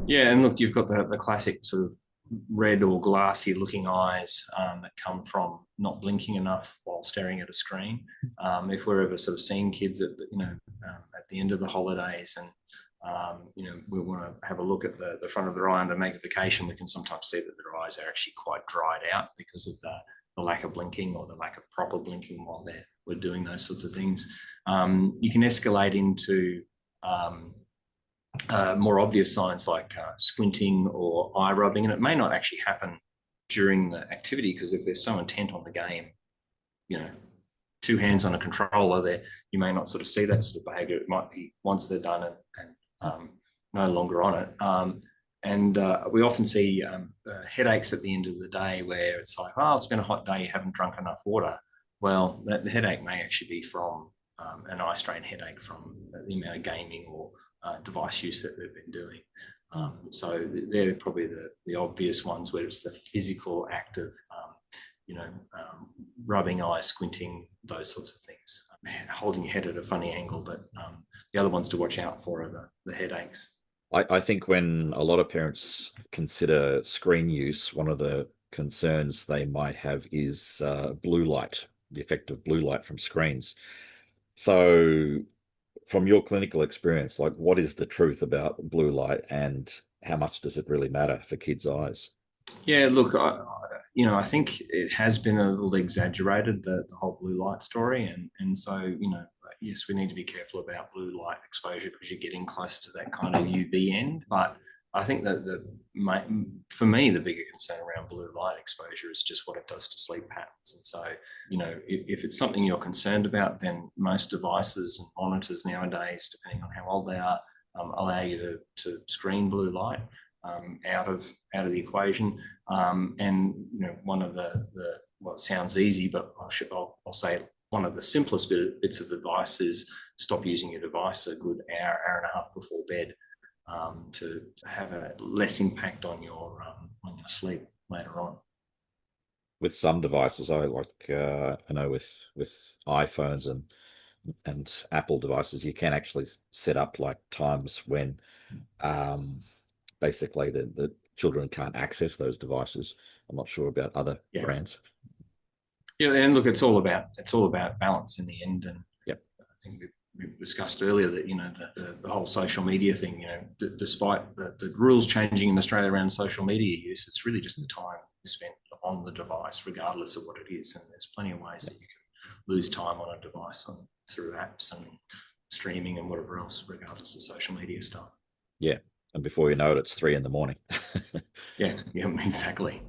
Yeah, and look, you've got the classic sort of red or glassy looking eyes that come from not blinking enough while staring at a screen. If we're ever sort of seeing kids at the end of the holidays and we want to have a look at the front of their eye under magnification, we can sometimes see that their eyes are actually quite dried out because of the lack of blinking or the lack of proper blinking while we're doing those sorts of things. You can escalate into more obvious signs like squinting or eye rubbing, and it may not actually happen during the activity because if they're so intent on the game, you know, two hands on a controller, there you may not sort of see that sort of behaviour. It might be once they're done and no longer on it. And we often see headaches at the end of the day where it's like, oh, it's been a hot day, you haven't drunk enough water. Well, the headache may actually be from an eye strain headache from the amount of gaming or device use that they've been doing. So they're probably the obvious ones where it's the physical act of, rubbing eyes, squinting, those sorts of things. Holding your head at a funny angle, but the other ones to watch out for are the headaches. I think when a lot of parents consider screen use, one of the concerns they might have is blue light, the effect of blue light from screens. So, from your clinical experience, like what is the truth about blue light and how much does it really matter for kids' eyes? Yeah, look, I think it has been a little exaggerated the whole blue light story, and so yes, we need to be careful about blue light exposure because you're getting close to that kind of UV end. But I think that for me, the bigger concern around blue light exposure is just what it does to sleep patterns. And so, if it's something you're concerned about, then most devices and monitors nowadays, depending on how old they are, allow you to screen blue light out of the equation. And one of the well, it sounds easy, but I'll say one of the simplest bits of advice is stop using your device a good hour and a half before bed to have a less impact on your sleep later on. With some devices, I know with iPhones and Apple devices, you can actually set up like times when um, basically the children can't access those devices. I'm not sure about other Yeah, brands. yeah, and look, it's all about balance in the end, and Yep. I think we discussed earlier that the whole social media thing, despite the rules changing in Australia around social media use, it's really just the time you spend on the device, regardless of what it is. And there's plenty of ways that you can lose time on a device through apps and streaming and whatever else, regardless of social media stuff. Yeah. And before you know it, it's 3 in the morning. Yeah, yeah, exactly.